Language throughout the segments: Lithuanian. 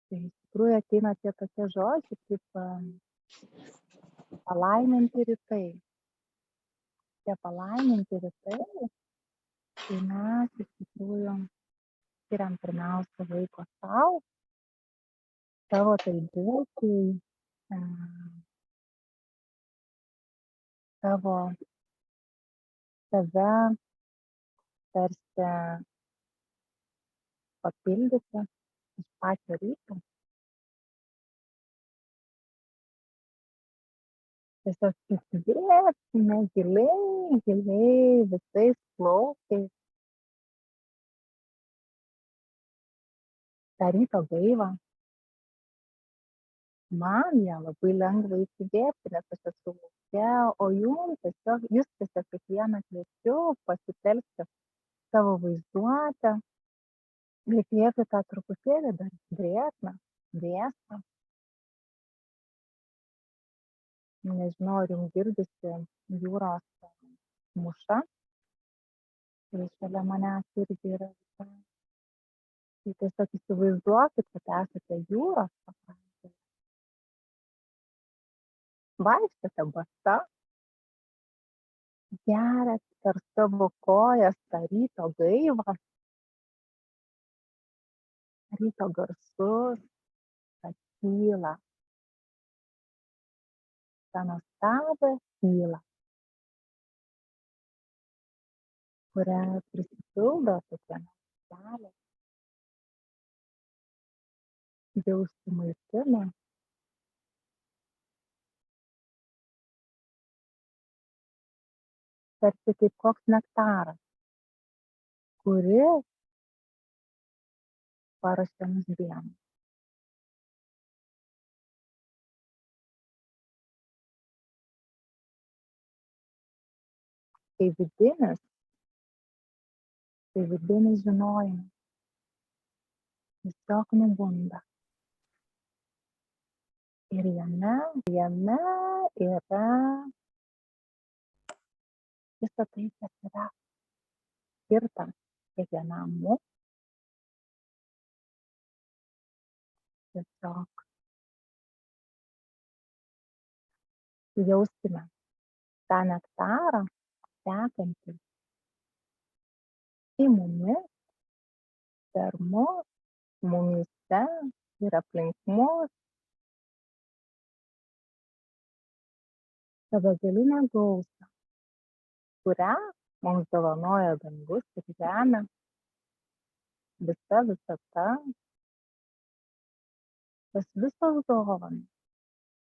Tai iš tikrųjų ateina tie tokie žodžiai kaip palaiminti rytai. Tie palaiminti rytai, tai mes iš tikrųjų skiriam pirmiausia laiko sau, savo tai būklai, savo save tarsi papildyti iš pačio ryto. Tiesiog įsikvėpsime giliai, giliai visais plaučiais tą ryto gaivą. Man ją labai lengva įkvėpti, nes aš esu lauke, o jūs tiesiog kiekvieną kviečiu pasitelkti savo vaizduotę, įkvėpti tą truputėlį dar drėgną, vėsą. Nežinau, ar jums girdisi jūros mūša, kuris šalia manęs irgi yra. Tai tiesiog įsivaizduokit, kad esate jūros pakrantėje. Vaikštote basa, geriat per savo kojas tą ryto gaivą, ryto garsus, tą tylą, tą nuostabią tylą, kurią prisipildo kiekviena salė, jau užsimaitina. Tarsi kaip koks nektaras, kuris paruošia mus dienai. Tai vidinis žinojimas tiesiog nubunda. Ir jame yra visa tai, kas yra skirta kiekvienam mūsų. Tiesiog jauskime tą nektarą tekantį į mumis, per mus, mumyse ir aplink mus. Ta begalinė gausa, kurią mums dovanoja dangus ir žemė, visa visata, tas visos dovanos,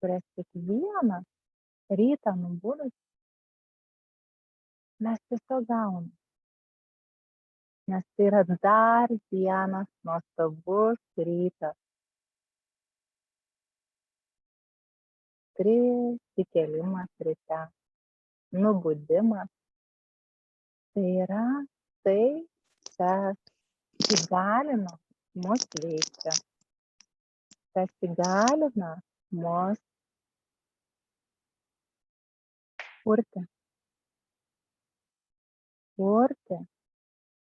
kurias kiekvieną rytą nubudus mes tiesiog gauname. Nes tai yra dar vienas nuostabus rytas. Prisikėlimas ryte, nubudimas. Tai yra tai, kas įgalina mus veikti, kas įgalina mus kurti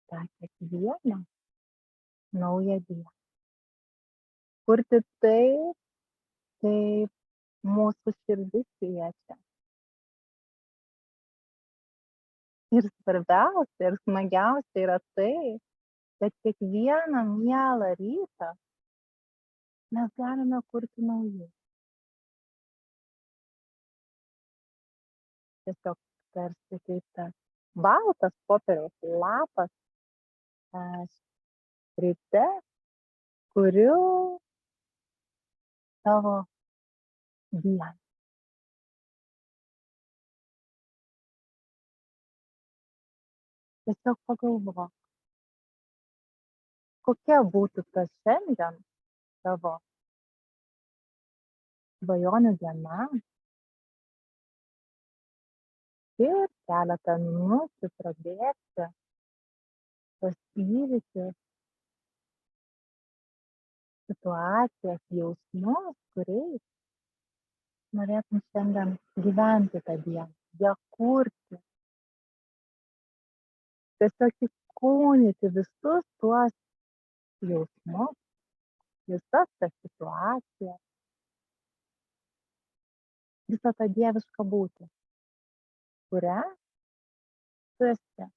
tą kiekvieną naują dieną. Kurti taip, kaip mūsų širdis kviečia. Ir svarbiausia ir smagiausia yra tai, kad kiekvieną mielą rytą mes galime kurti naujus. Tiesiog tarsi kaip tas baltas popieriaus lapas ryte, kuriu savo dieną. Tiesiog pagalvok, kokia būtų ta šiandien tavo svajonių diena ir keletą minučių prabėgti tuos įvykius, situacijas, jausmus, kuriais norėtum šiandien gyventi tą dieną, ją kurti. Tiesiog įkūnyti visus tuos jausmus, visas tas situacijas, visą tą dievišką būtį, kuria tu esi.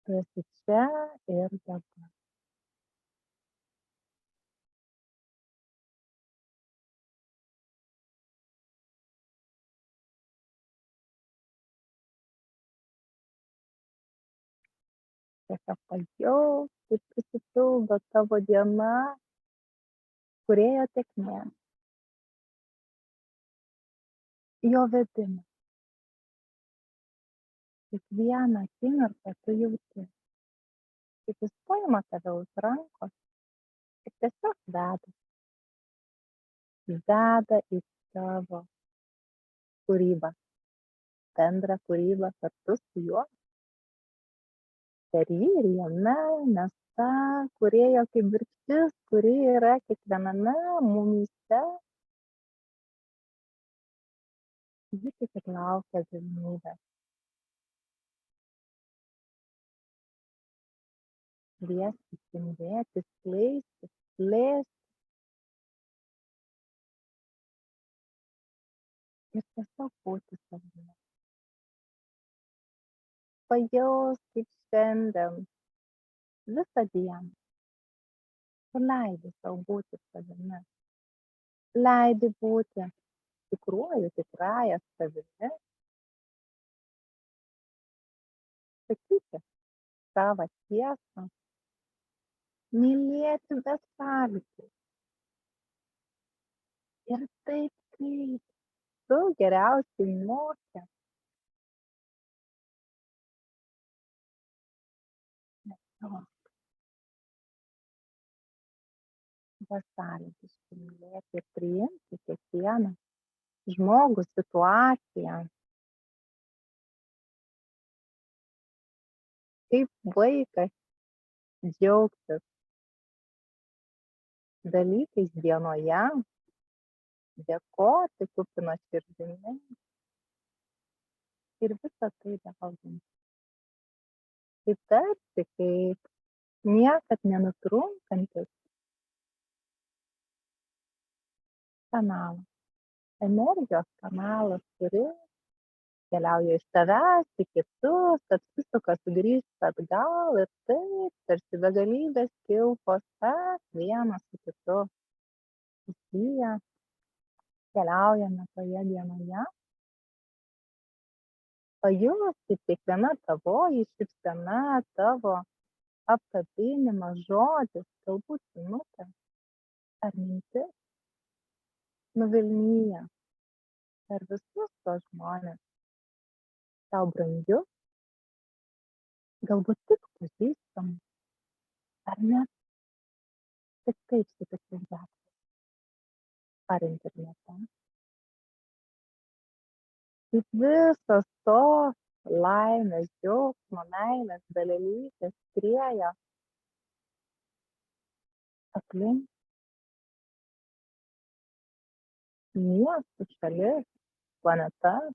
Tu esi čia ir dabar. Tiesiog pajausk, kaip prisipildo tavo diena kūrėjo tėkmė, jo vedimas. Kiekvieną akimirką tu jauti, kaip jis paima tave už rankos ir tiesiog veda į tavo kūrybą, bendrą kūrybą kartu su juo, per jį ir jame, nes ta kūrėjo kibirkštis, kuri yra kiekviename mumyse, ji tik ir laukia galimybės kviesti, spindėti, skleisti, plėsti ir tiesiog būti savimi. Pajaus, kaip šiandien visą dieną tu leidi sau būti savimi, leidi būti tikruoju, tikrąja savimi, sakyti savo tiesą, mylėti besąlygiškai ir taip, kaip tu geriausiai moki, savo besąlygiškai mylėti ir priimti kiekvieną žmogų, situaciją, kaip vaikas džiaugtis dalykais dienoje, dėkoti kupina širdimi ir visa tai dauginti. Tai tarsi kaip niekad nenutrunkantis kanalas, energijos kanalas, kuris keliauja iš tavęs į kitus, apsisuka, sugrįžta atgal ir taip, tarsi begalybės kilpos, vienas su kitu susiję, keliaujame toje dienoje. Pajus, kaip kiekviena tavoji šypsena, tavo apkabinimas, žodis, galbūt žinutė ar mintis nuvilnija per visus tuos žmones, tau brangius, galbūt tik pažįstamus, ar net tik taip sutiktus gatvėje ar internete. Kaip visos tos laimės, džiaugsmo, meilės dalelytės skrieja aplink miestus, šalis, planetas,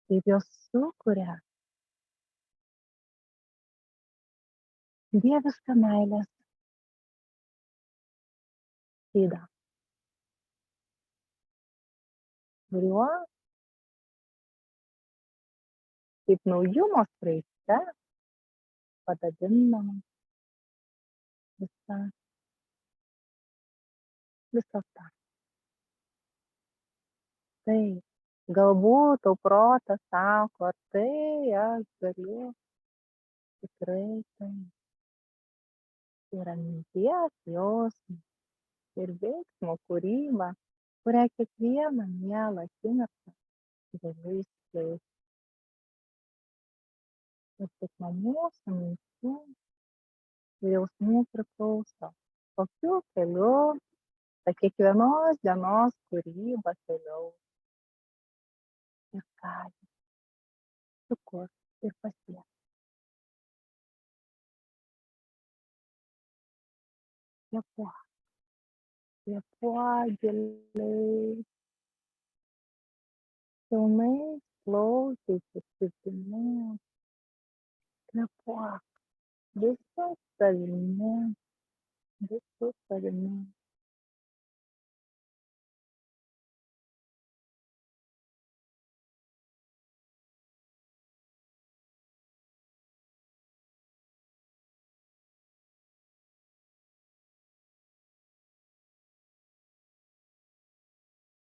kaip jos sukuria dievišką meilės skydą, kuriuo kaip naujumo skraiste padabinama visata. Tai galbūt tau protas sako, ar tai aš galiu, tikrai tai yra minties, jausmo ir veiksmo kūryba, kurią kiekvieną mielą akimirką galiu išskleisti. Ir tik nuo mūsų minčių ir jausmų priklauso, kokiu keliu ta kiekvienos dienos kūryba keliaus ir ką ji sukurs ir pasieks. Kvėpuok giliai, pilnai plaučiais ir širdimi. Kvėpuok visu savimi, visu savimi.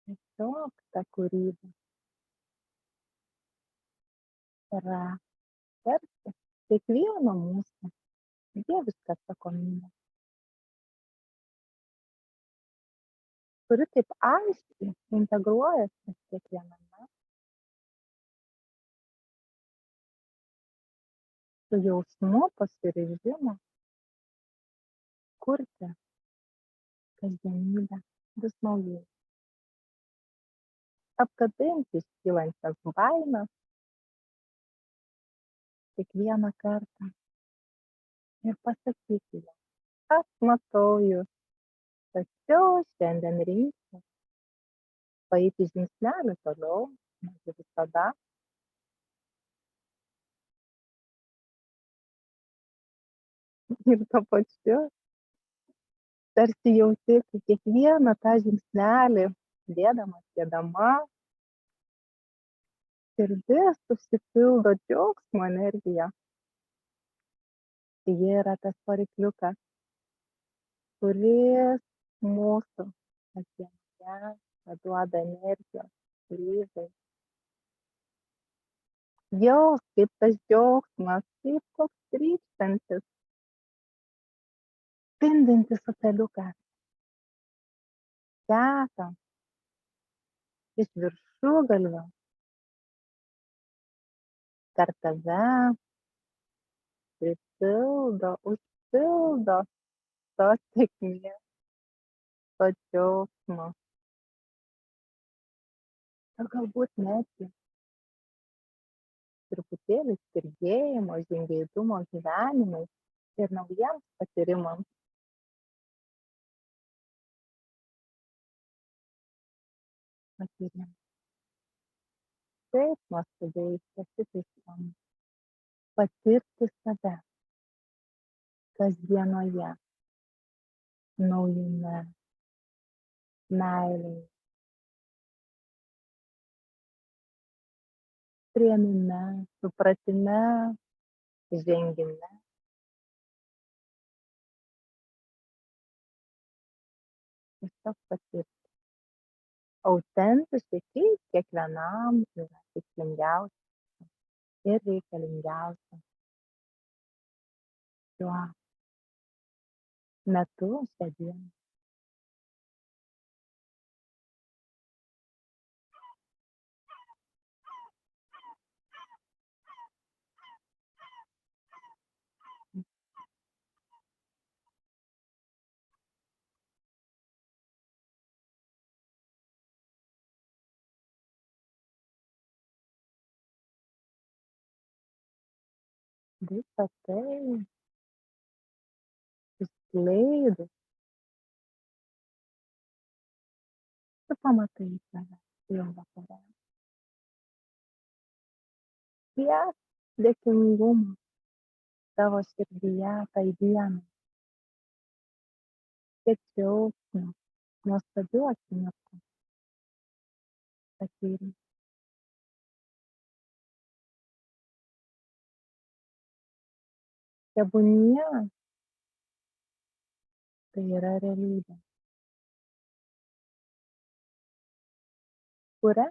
Tiesiog ta kūryba yra tarsi kiekvieno mūsų dieviška atsakomybė, kuri taip aiškiai integruojasi kiekviename su jausmu pasiryžimo kurti kasdienybę vis naujai, apkabinti iškylančias baimes kiekvieną kartą ir pasakyti jam, aš matau jus, tačiau šiandien reikia paeiti žingsnelį toliau negu visada ir tuo pačiu tarsi jauti, kai kiekvieną tą žingsnelį dėdama širdis užsipildo džiaugsmo energija. Tai jie yra tas varikliukas, kuris mūsų kasdienoje duoda energijos, kūrybai. Jaus kaip tas džiaugsmas, kaip koks trykštantis, spindintis upeliukas teka iš viršugalvio per tave, pripildo, užpildo tos sėkmės, to džiaugsmo. Ir galbūt netgi truputėlį spirgėjimo, žingeidumo gyvenimui ir naujiems patyrimams. Patyrimams. Taip nuostabiai pasitikslam. Patirti save kasdienoje, naujume, meilėje, priėmime, supratime, žengime. Tiesiog patirti. Autentiškai, kaip kiekvienam yra tikslingiausia ir reikalingiausia šiuo metu, šią dieną. Visa tai išskleidus, tu pamatai save jau vakare. Tiek dėkingumo tavo širdyje tai dienai, tiek džiaugsmo, nuostabių akimirkų patyrei. Tebūnie tai yra realybė, kurią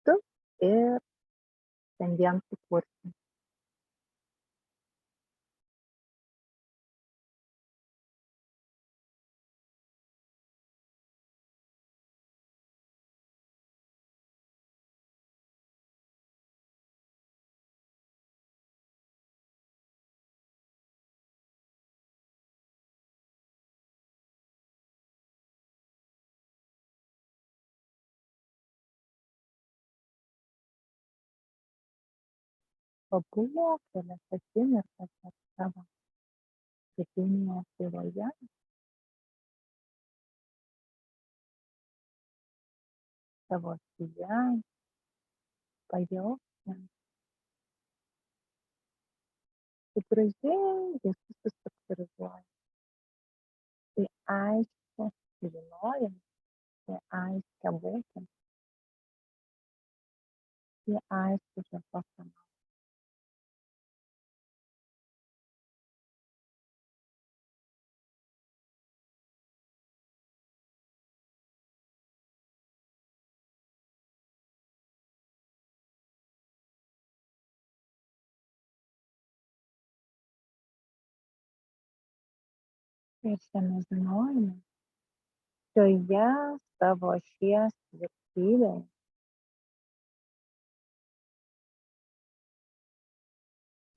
tu ir šiandien sukursi. Pabūk kelias akimirkas savo vidinėje tyloje, savo akyje, pajausk taip gražiai jie susistruktūrizuoja į aiškų žinojimą, į aiškią būseną, į aiškų šviesos kanalą. Ir šiame žinojime, šioje savo ašies vertybėje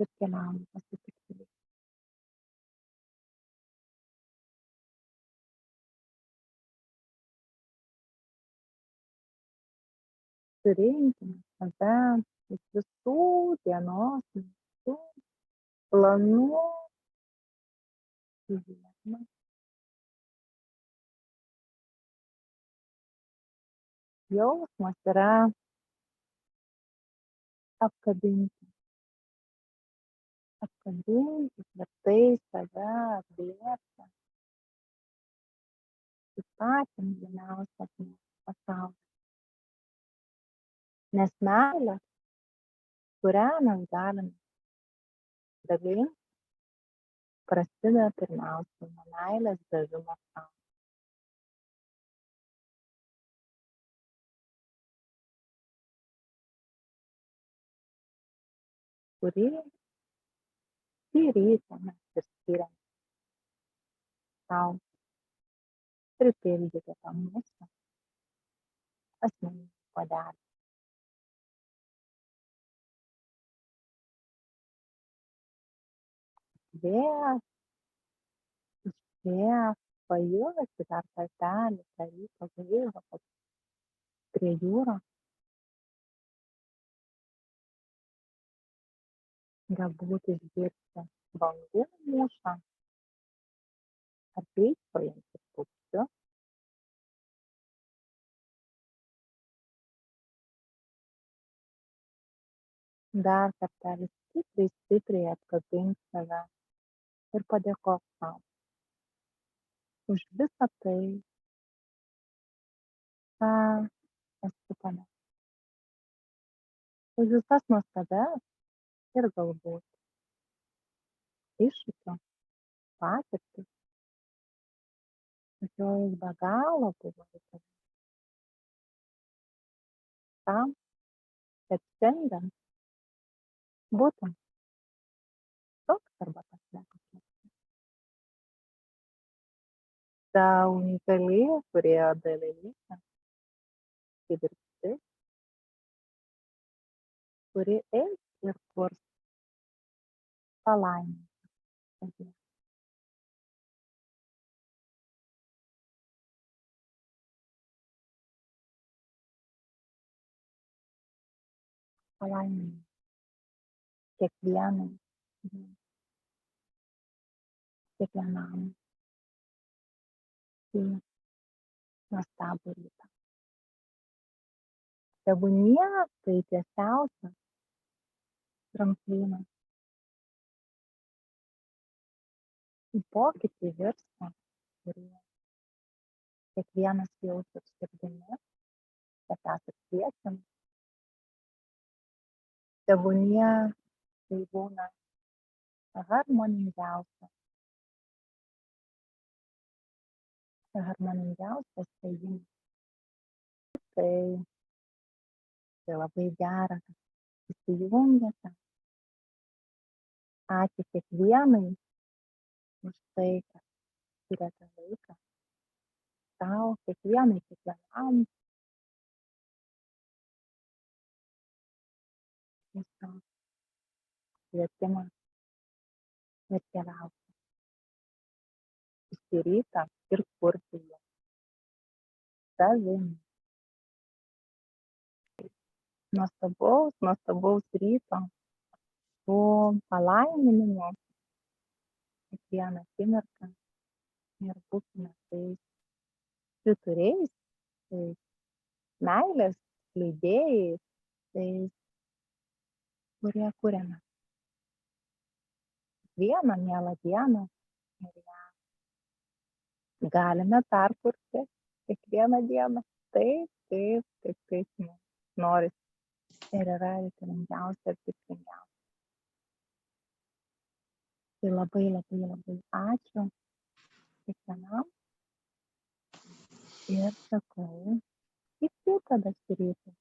ir keliaujame pasitikti. Surinkime save iš visų dienos, visų planų į vieną. Jausmas yra apkabinti tvirtai save, atliepti į patį mylimiausią pasaulį. Nes meilė, kurią mes galime dalinti, prasideda pirmiausia nuo meilės davimo sau. Kurį šį rytą mes ir skiriame sau pripildyti tą mūsų asmeninį puodelį. Vėl, pajusti dar kartelį tą ryto gaivą, kad prie jūros galbūt išgirsti bangų mūšą ar plykstelėjančius paukščius. Dar kartelį stipriai apkabink save ir padėkok sau už visą tai, ką esi padaręs, už visas nuostabias ir galbūt iššūkių patirtis, tačiau jis be galo buvo reikalingas tam, kad šiandien būtum toks arba toks. Ta unikali kūrėjo dalelytė, kaip ir visi, kuri eis ir kurs palaimintą. Palaiminti kiekvienam šį nuostabų rytą. Tebūnie tai tiesiausias tramplynas į pokytį, virsmą, kurį kiekvienas jaučia širdimi, kad esat kviečiami. Tebūnie tai būna harmoningiausias ėjimas. Tai labai gera, kad įsijungiate. Ačiū kiekvienai už tai, kad skiriate laiką sau, kiekvienam. Tiesiog kvietimas ir keliauti šį rytą ir kurti jį savimi. Nuostabaus ryto su palaiminimu kiekvieną akimirką ir būkime tais švyturiais, tais meilės skleidėjais, tais, kurie kuriame kiekvieną mielą dieną ir ją galime perkurti kiekvieną dieną taip, kaip mums norisi ir yra reikalingiausia ir tikslingiausia. Tai labai ačiū kiekvienam ir sakau iki tada šį rytą.